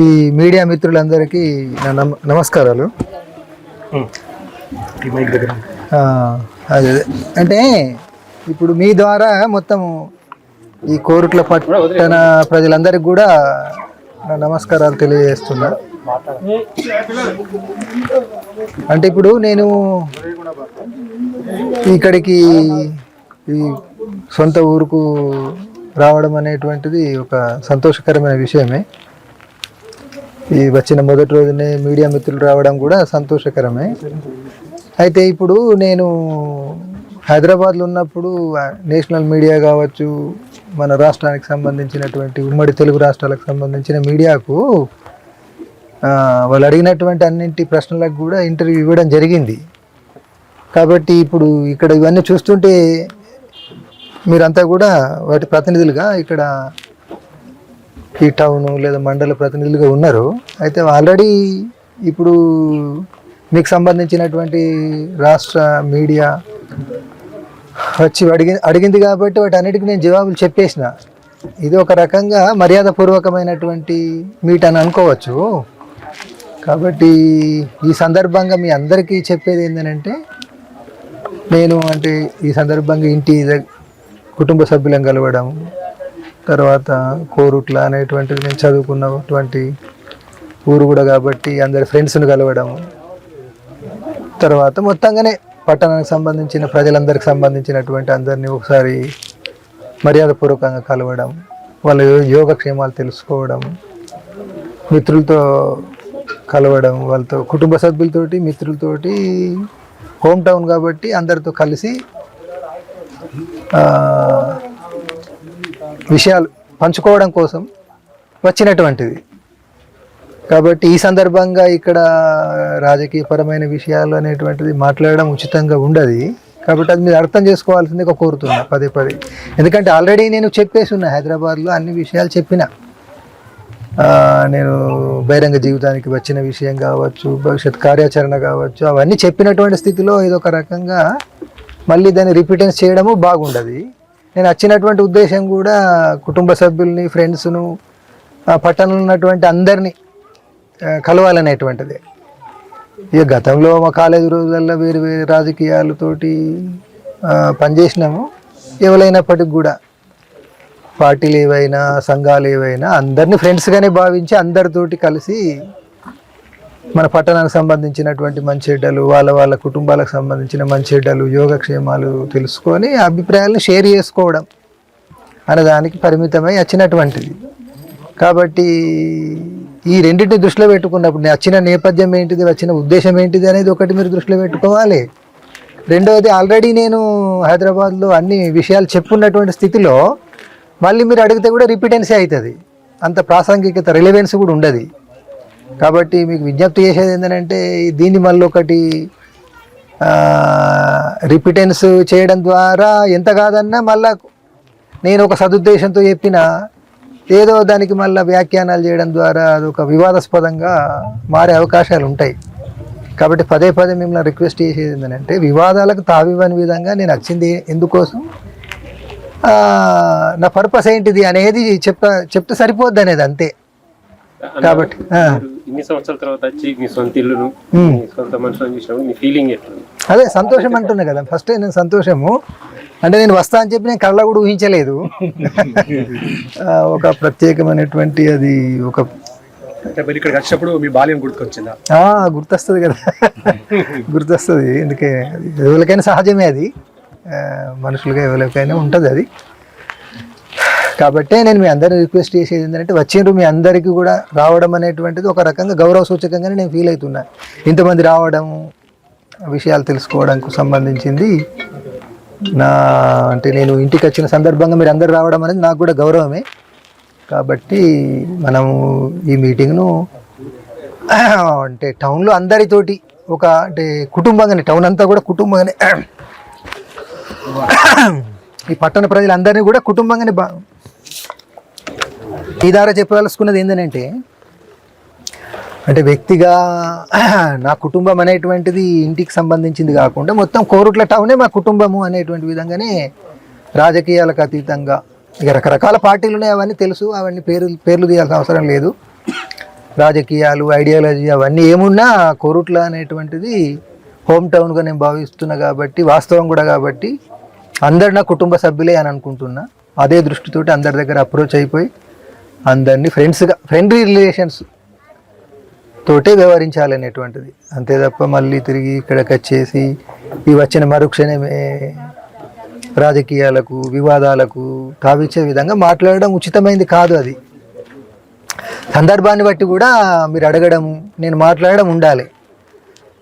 ఈ మీడియా మిత్రులందరికీ నా నమస్కారాలు. అదే అంటే ఇప్పుడు మీ ద్వారా మొత్తం ఈ కోరుట్ల పట్టణ ప్రజలందరికీ కూడా నా నమస్కారాలు తెలియజేస్తున్నా. అంటే ఇప్పుడు నేను ఇక్కడికి ఈ సొంత ఊరుకు రావడం అనేటువంటిది ఒక సంతోషకరమైన విషయమే. ఈ వచ్చిన మొదటి రోజునే మీడియా మిత్రులు రావడం కూడా సంతోషకరమే. అయితే ఇప్పుడు నేను హైదరాబాద్లో ఉన్నప్పుడు నేషనల్ మీడియా కావచ్చు, మన రాష్ట్రానికి సంబంధించినటువంటి ఉమ్మడి తెలుగు రాష్ట్రాలకు సంబంధించిన మీడియాకు వాళ్ళు అడిగినటువంటి అన్నింటి ప్రశ్నలకు కూడా ఇంటర్వ్యూ ఇవ్వడం జరిగింది. కాబట్టి ఇప్పుడు ఇక్కడ ఇవన్నీ చూస్తుంటే మీరంతా కూడా వాటి ప్రతినిధులుగా ఇక్కడ ఈ టౌను లేదా మండల ప్రతినిధులుగా ఉన్నారు. అయితే ఆల్రెడీ ఇప్పుడు మీకు సంబంధించినటువంటి రాష్ట్ర మీడియా వచ్చి అడిగింది కాబట్టి వాటి అన్నిటికీ నేను జవాబులు చెప్పేసిన. ఇది ఒక రకంగా మర్యాదపూర్వకమైనటువంటి మీట్ అని అనుకోవచ్చు. కాబట్టి ఈ సందర్భంగా మీ అందరికీ చెప్పేది ఏంటంటే, నేను అంటే ఈ సందర్భంగా ఇంటి కుటుంబ సభ్యులను కలవడం, తర్వాత కోరుట్ల అనేటువంటిది నేను చదువుకున్నటువంటి ఊరు కూడా కాబట్టి అందరి ఫ్రెండ్స్ను కలవడం, తర్వాత మొత్తంగానే పట్టణానికి సంబంధించిన ప్రజలందరికి సంబంధించినటువంటి అందరినీ ఒకసారి మర్యాదపూర్వకంగా కలవడం, వాళ్ళ యోగక్షేమాలు తెలుసుకోవడం, మిత్రులతో కలవడం, వాళ్ళతో కుటుంబ సభ్యులతోటి మిత్రులతోటి హోమ్ టౌన్ కాబట్టి అందరితో కలిసి విషయాలు పంచుకోవడం కోసం వచ్చినటువంటిది. కాబట్టి ఈ సందర్భంగా ఇక్కడ రాజకీయపరమైన విషయాలు అనేటువంటిది మాట్లాడడం ఉచితంగా ఉండదు. కాబట్టి అది మీరు అర్థం చేసుకోవాల్సిందిగా కోరుతున్నా పదే. ఎందుకంటే ఆల్రెడీ నేను చెప్పేసి ఉన్నా, హైదరాబాద్లో అన్ని విషయాలు చెప్పిన. నేను బహిరంగ జీవితానికి వచ్చిన విషయం కావచ్చు, భవిష్యత్ కార్యాచరణ కావచ్చు, అవన్నీ చెప్పినటువంటి స్థితిలో ఇదొక రకంగా మళ్ళీ దాన్ని రిపీటెన్స్ చేయడము బాగుండదు. నేను వచ్చినటువంటి ఉద్దేశం కూడా కుటుంబ సభ్యుల్ని, ఫ్రెండ్స్ను, పట్టణంలో ఉన్నటువంటి అందరినీ కలవాలనేటువంటిది. ఇక గతంలో మా కాలేజీ రోజుల్లో వేరు వేరు రాజకీయాలతోటి పనిచేసినాము. ఎవరైనప్పటికి కూడా పార్టీలు ఏవైనా సంఘాలు ఏవైనా అందరినీ ఫ్రెండ్స్గానే భావించి అందరితోటి కలిసి మన పట్టణానికి సంబంధించినటువంటి మంచి చెడ్డలు, వాళ్ళ కుటుంబాలకు సంబంధించిన మంచి చెడ్డలు, యోగక్షేమాలు తెలుసుకొని అభిప్రాయాలను షేర్ చేసుకోవడం అనే దానికి పరిమితమై వచ్చినటువంటిది. కాబట్టి ఈ రెండింటిని దృష్టిలో పెట్టుకున్నప్పుడు నేను వచ్చిన నేపథ్యం ఏంటిది, వచ్చిన ఉద్దేశం ఏంటిది అనేది ఒకటి మీరు దృష్టిలో పెట్టుకోవాలి. రెండవది, ఆల్రెడీ నేను హైదరాబాద్లో అన్ని విషయాలు చెప్పున్నటువంటి స్థితిలో మళ్ళీ మీరు అడిగితే కూడా రిపీటెన్సీ అవుతుంది, అంత ప్రాసంగికత రిలవెన్స్ కూడా ఉండదు. కాబట్టి మీకు విజ్ఞప్తి చేసేది ఏంటంటే, దీన్ని మళ్ళీ ఒకటి రిపీటెన్స్ చేయడం ద్వారా ఎంత కాదన్నా మళ్ళా నేను ఒక సదుద్దేశంతో చెప్పిన ఏదో దానికి మళ్ళీ వ్యాఖ్యానాలు చేయడం ద్వారా అదొక వివాదాస్పదంగా మారే అవకాశాలు ఉంటాయి. కాబట్టి పదే మిమ్మల్ని రిక్వెస్ట్ చేసేది ఏంటంటే, వివాదాలకు తావివ్వని విధంగా నేను వచ్చింది ఎందుకోసం, నా పర్పస్ ఏంటిది అనేది చెప్తే సరిపోద్ది అనేది అంతే. కాబట్టి ఇన్ని సంవత్సరాల తర్వాత వచ్చి మీ సొంత ఇల్లును, సొంత మనుషులను చూసినప్పుడు మీ ఫీలింగ్ ఎట్లా? అదే సంతోషం అంటున్నా కదా. ఫస్ట్ నేను సంతోషము అంటే నేను వస్తా అని చెప్పి నేను కళ్ళ కూడా ఊహించలేదు. ఒక ప్రత్యేకమైనటువంటి అది ఒక ఇక్కడికి వచ్చినప్పుడు మీ బాల్యం గుర్తుకొచ్చిందా? గుర్తొస్తుంది కదా, గుర్తొస్తుంది. ఎందుకే ఎవరికైనా సహజమే అది, మనుషులుగా ఎవరికైనా ఉంటుంది అది. కాబట్టే నేను మీ అందరిని రిక్వెస్ట్ చేసేది ఏంటంటే, వచ్చిండ్రు మీ అందరికీ కూడా రావడం అనేటువంటిది ఒక రకంగా గౌరవ సూచకంగానే నేను ఫీల్ అవుతున్నా. ఇంతమంది రావడం, విషయాలు తెలుసుకోవడానికి సంబంధించింది అంటే నేను ఇంటికి వచ్చిన సందర్భంగా మీరు అందరు రావడం అనేది నాకు కూడా గౌరవమే. కాబట్టి మనము ఈ మీటింగ్ను అంటే టౌన్లో అందరితోటి ఒక అంటే కుటుంబంగానే, టౌన్ అంతా కూడా కుటుంబంగానే, ఈ పట్టణ ప్రజలందరినీ కూడా కుటుంబంగానే ఈ ద్వారా చెప్పదలుచుకున్నది ఏంటంటే, అంటే వ్యక్తిగా నా కుటుంబం అనేటువంటిది ఇంటికి సంబంధించింది కాకుండా మొత్తం కోరుట్ల టౌనే మా కుటుంబము అనేటువంటి విధంగానే రాజకీయాలకు అతీతంగా ఇక రకరకాల పార్టీలు ఉన్నాయి, అవన్నీ తెలుసు, అవన్నీ పేర్లు తీయాల్సిన అవసరం లేదు. రాజకీయాలు, ఐడియాలజీ అవన్నీ ఏమున్నా కోరుట్ల అనేటువంటిది హోమ్ టౌన్గా నేను భావిస్తున్నా కాబట్టి, వాస్తవం కూడా కాబట్టి అందరు నా కుటుంబ సభ్యులే అని అనుకుంటున్నా. అదే దృష్టితోటి అందరి దగ్గర అప్రోచ్ అయిపోయి అందరినీ ఫ్రెండ్లీ రిలేషన్స్ తోటే వ్యవహరించాలనేటువంటిది. అంతే తప్ప మళ్ళీ తిరిగి ఇక్కడికి వచ్చేసి ఈ వచ్చిన మరుక్షణమే రాజకీయాలకు, వివాదాలకు తావిచ్చే విధంగా మాట్లాడడం ఉచితమైంది కాదు. అది సందర్భాన్ని బట్టి కూడా మీరు అడగడం, నేను మాట్లాడడం ఉండాలి.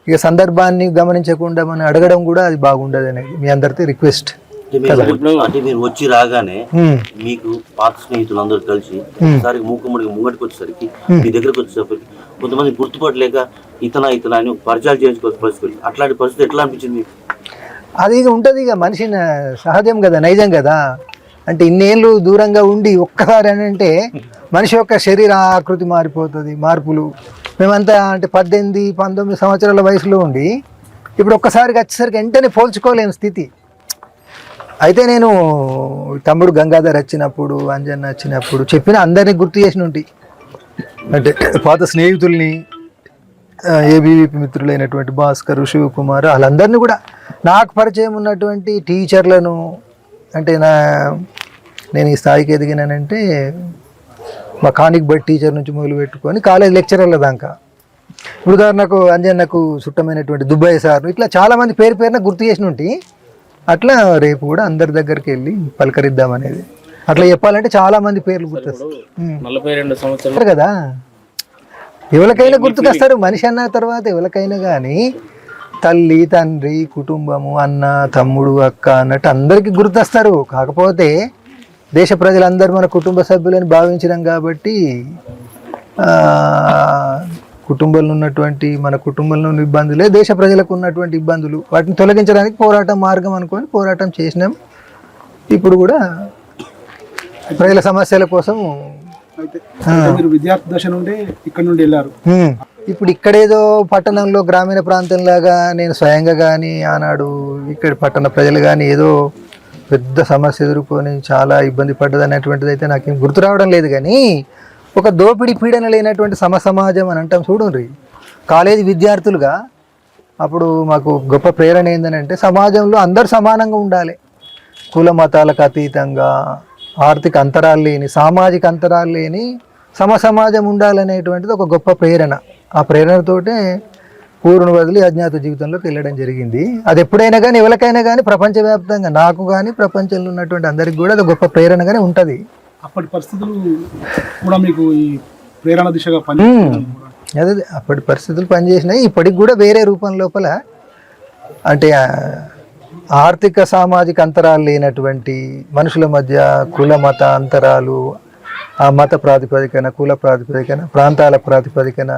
ఇక సందర్భాన్ని గమనించకుండా మనం అడగడం కూడా అది బాగుండదు అనేది మీ అందరితో రిక్వెస్ట్. అంటే మీరు వచ్చి రాగానే మీకు పాత స్నేహితులు అందరూ కలిసి ఒకసారి మూకుమ్మడికి ముంగటికి వచ్చేసరికి మీ దగ్గరకు వచ్చేసరికి కొంతమంది గుర్తుపట్టలేక ఇతన అని పరిచయాలు చేయించుకోవచ్చు పరిస్థితి. అట్లాంటి పరిస్థితి ఎట్లా అనిపించింది మీకు? అది ఇక ఉంటుంది, ఇక మనిషి సహజం కదా, నైజం కదా. అంటే ఇన్నేళ్ళు దూరంగా ఉండి ఒక్కసారి అని అంటే మనిషి యొక్క శరీర ఆకృతి మారిపోతుంది. మార్పులు మేమంతా అంటే 18-19 సంవత్సరాల వయసులో ఉండి ఇప్పుడు ఒక్కసారికి వచ్చేసరికి వెంటనే పోల్చుకోలేని స్థితి. అయితే నేను తమ్ముడు గంగాధర్ వచ్చినప్పుడు, అంజన్న వచ్చినప్పుడు చెప్పిన అందరినీ గుర్తు చేసిన ఉంటాయి. అంటే పాత స్నేహితుల్ని, ఏబీవీపీ మిత్రులైనటువంటి భాస్కర్, శివకుమార్, వాళ్ళందరినీ కూడా నాకు పరిచయం ఉన్నటువంటి టీచర్లను, అంటే నేను ఈ స్థాయికి ఎదిగినానంటే మా కానిక్ బట్ టీచర్ నుంచి మొదలు పెట్టుకొని కాలేజ్ లెక్చరర్ల దాకా. ఉదాహరణకు అంజన్నకు చుట్టమైనటువంటి దుబాయ్ సార్, ఇట్లా చాలామంది పేరున గుర్తు చేసిన ఉంటాయి. అట్లా రేపు కూడా అందరి దగ్గరికి వెళ్ళి పలకరిద్దామనేది. అట్లా చెప్పాలంటే చాలా మంది పేర్లు గుర్తొస్తారు 42 సంవత్సరాలు కదా. ఎవరికైనా గుర్తుకొస్తారు మనిషి అన్న తర్వాత. ఎవరికైనా కానీ తల్లి, తండ్రి, కుటుంబము, అన్న, తమ్ముడు, అక్క అన్నట్టు అందరికీ గుర్తొస్తారు. కాకపోతే దేశ ప్రజలందరూ మన కుటుంబ సభ్యులని భావించడం కాబట్టి కుటుంబంలో ఉన్నటువంటి మన కుటుంబంలో ఉన్న ఇబ్బందులే దేశ ప్రజలకు ఉన్నటువంటి ఇబ్బందులు, వాటిని తొలగించడానికి పోరాటం మార్గం అనుకొని పోరాటం చేసినాం. ఇప్పుడు కూడా ప్రజల సమస్యల కోసం. మీరు విద్యార్థి దశ నుండి ఇక్కడ నుండి వెళ్ళారు. ఇప్పుడు ఇక్కడేదో పట్టణంలో గ్రామీణ ప్రాంతంలాగా నేను స్వయంగా కానీ ఆనాడు ఇక్కడ పట్టణ ప్రజలు కానీ ఏదో పెద్ద సమస్య ఎదుర్కొని చాలా ఇబ్బంది పడ్డది అనేటువంటిది అయితే నాకేం గుర్తు రావడం లేదు. కానీ ఒక దోపిడీ పీడన లేనటువంటి సమాజం అని అంటాం చూడండి. కాలేజీ విద్యార్థులుగా అప్పుడు మాకు గొప్ప ప్రేరణ ఏంటంటే సమాజంలో అందరు సమానంగా ఉండాలి, కుల మతాలకు అతీతంగా, ఆర్థిక అంతరాలు లేని, సామాజిక అంతరాలు లేని సమాజం ఉండాలనేటువంటిది ఒక గొప్ప ప్రేరణ. ఆ ప్రేరణతోటే ఊరును వదిలి అజ్ఞాత జీవితంలోకి వెళ్ళడం జరిగింది. అది ఎప్పుడైనా కానీ ఎవరికైనా కానీ ప్రపంచవ్యాప్తంగా, నాకు కానీ ప్రపంచంలో ఉన్నటువంటి అందరికి కూడా అది గొప్ప ప్రేరణగానే ఉంటుంది. అప్పటి పరిస్థితులు కూడా మీకు ఈ ప్రేరణ దిశగా అదే అప్పటి పరిస్థితులు పనిచేసినాయి. ఇప్పటికి కూడా వేరే రూపం లోపల అంటే ఆర్థిక సామాజిక అంతరాలు లేనటువంటి మనుషుల మధ్య కుల మత అంతరాలు, ఆ మత ప్రాతిపదికన, కుల ప్రాతిపదికన, ప్రాంతాల ప్రాతిపదికన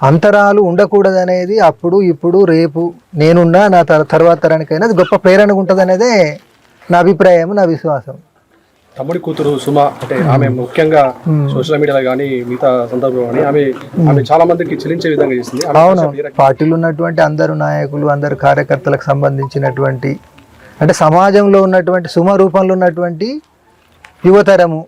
అంతరాలు ఉండకూడదనేది అప్పుడు, ఇప్పుడు, రేపు నేనున్నా నా తర్వాత తరానికైనా అది గొప్ప ప్రేరణగా ఉంటుంది అనేదే నా అభిప్రాయం, నా విశ్వాసం. తమ్ముడి కూతురు సుమ, అంటే ఆమె ముఖ్యంగా సోషల్ మీడియాలో కానీ మిగతా సందర్భంలో కానీ ఆమె చాలా మందికి చెల్లించే విధంగా చేసింది. అవును, పార్టీలో ఉన్నటువంటి అందరు నాయకులు, అందరు కార్యకర్తలకు సంబంధించినటువంటి అంటే సమాజంలో ఉన్నటువంటి సుమ రూపంలో ఉన్నటువంటి యువతరము